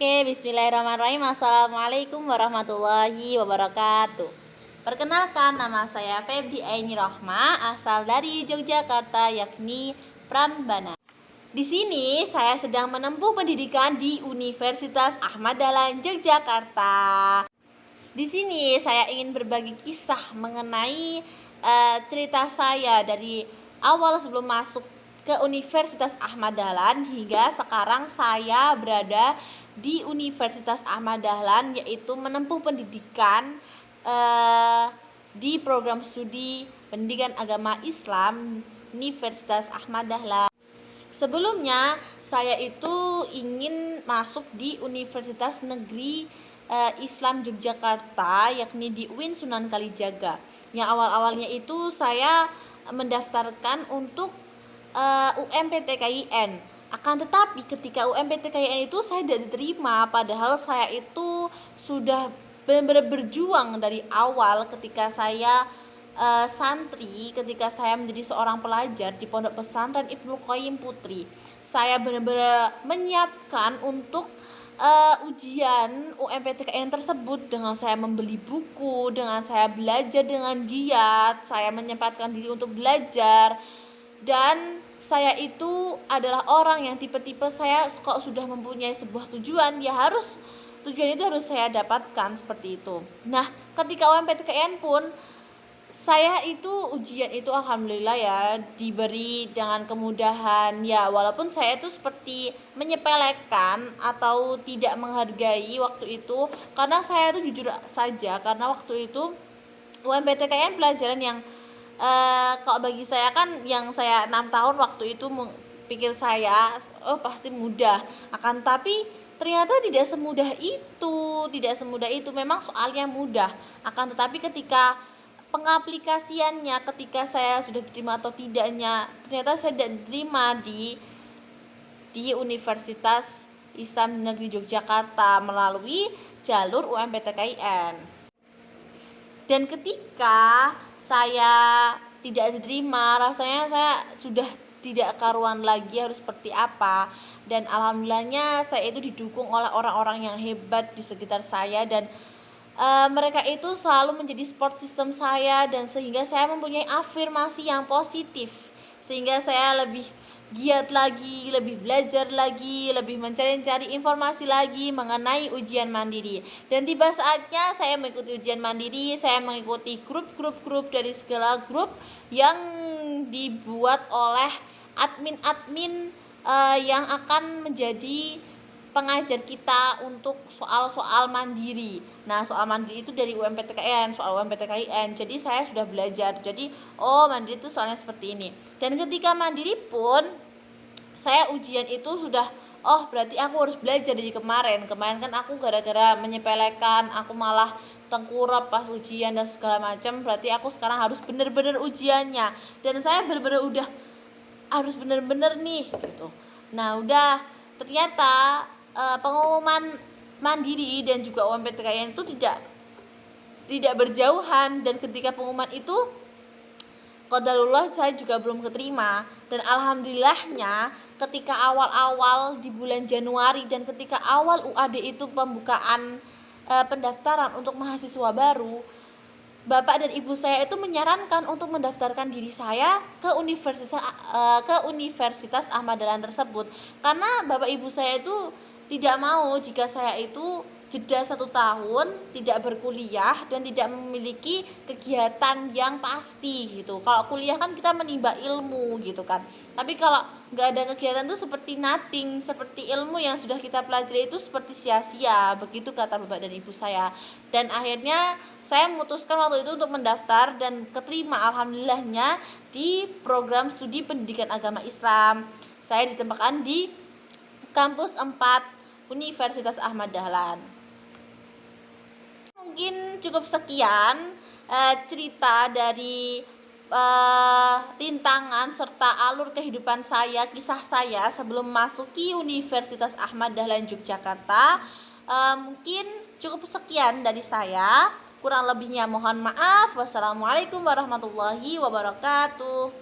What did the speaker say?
Oke, bismillahirrahmanirrahim. Assalamualaikum warahmatullahi wabarakatuh. Perkenalkan, nama saya Febri Aini Rohma, asal dari Yogyakarta, yakni Prambanan. Di sini saya sedang menempuh pendidikan di Universitas Ahmad Dahlan Yogyakarta. Di sini saya ingin berbagi kisah mengenai cerita saya dari awal sebelum masuk ke Universitas Ahmad Dahlan hingga sekarang saya berada di Universitas Ahmad Dahlan, yaitu menempuh pendidikan di program studi pendidikan agama Islam Universitas Ahmad Dahlan. Sebelumnya saya itu ingin masuk di Universitas Negeri Islam Yogyakarta, yakni di UIN Sunan Kalijaga. Yang awal-awalnya itu saya mendaftarkan untuk UMPTKIN. Akan tetapi ketika UMPTKIN itu saya tidak diterima, padahal saya itu sudah benar-benar berjuang dari awal ketika saya santri, ketika saya menjadi seorang pelajar di Pondok Pesantren Ibnu Qayyim Putri. Saya benar-benar menyiapkan untuk ujian UMPTKIN tersebut dengan saya membeli buku, dengan saya belajar dengan giat, saya menyempatkan diri untuk belajar. Dan saya itu adalah orang yang tipe-tipe saya kalau sudah mempunyai sebuah tujuan, tujuan itu harus saya dapatkan, seperti itu. Nah, ketika UMPTKIN pun saya itu ujian itu alhamdulillah ya diberi dengan kemudahan ya, walaupun saya itu seperti menyepelekan atau tidak menghargai waktu itu, karena saya itu jujur saja, karena waktu itu UMPTKIN pelajaran yang kalau bagi saya kan yang saya 6 tahun waktu itu pikir saya pasti mudah, akan tapi ternyata tidak semudah itu. Memang soalnya mudah, akan tetapi ketika pengaplikasiannya, ketika saya sudah diterima atau tidaknya, ternyata saya tidak diterima di Universitas Islam Negeri Yogyakarta melalui jalur UMPTKIN. Dan ketika saya tidak diterima, rasanya saya sudah tidak karuan lagi harus seperti apa. Dan alhamdulillahnya saya itu didukung oleh orang-orang yang hebat di sekitar saya, dan mereka itu selalu menjadi support system saya, dan sehingga saya mempunyai afirmasi yang positif, sehingga saya lebih giat lagi, lebih belajar lagi, lebih mencari-cari informasi lagi mengenai ujian mandiri. Dan tiba saatnya saya mengikuti ujian mandiri, saya mengikuti grup dari segala grup yang dibuat oleh admin-admin yang akan menjadi pengajar kita untuk soal-soal mandiri. Nah, soal mandiri itu dari UMPTKIN, soal UMPTKIN. Jadi saya sudah belajar. Jadi, mandiri itu soalnya seperti ini. Dan ketika mandiri pun saya ujian itu sudah berarti aku harus belajar dari kemarin. Kemarin kan aku gara-gara menyepelekan, aku malah tengkurap pas ujian dan segala macam. Berarti aku sekarang harus benar-benar ujiannya. Dan saya benar-benar udah harus benar-benar nih gitu. Nah, udah ternyata pengumuman mandiri dan juga UMPTKIN itu tidak berjauhan, dan ketika pengumuman itu qadarullah saya juga belum keterima. Dan alhamdulillahnya ketika awal-awal di bulan Januari dan ketika awal UAD itu pembukaan pendaftaran untuk mahasiswa baru, Bapak dan Ibu saya itu menyarankan untuk mendaftarkan diri saya ke Universitas Ahmad Dahlan tersebut, karena Bapak Ibu saya itu tidak mau jika saya itu jeda 1 tahun tidak berkuliah dan tidak memiliki kegiatan yang pasti gitu. Kalau kuliah kan kita menimba ilmu gitu kan, tapi kalau nggak ada kegiatan itu seperti nothing, seperti ilmu yang sudah kita pelajari itu seperti sia-sia, begitu kata Bapak dan Ibu saya. Dan akhirnya saya memutuskan waktu itu untuk mendaftar dan keterima alhamdulillahnya di program studi pendidikan agama Islam. Saya ditempatkan di kampus 4 Universitas Ahmad Dahlan. Mungkin cukup sekian cerita dari rintangan serta alur kehidupan saya, kisah saya sebelum masuki Universitas Ahmad Dahlan Yogyakarta. Mungkin cukup sekian dari saya. Kurang lebihnya mohon maaf. Wassalamualaikum warahmatullahi wabarakatuh.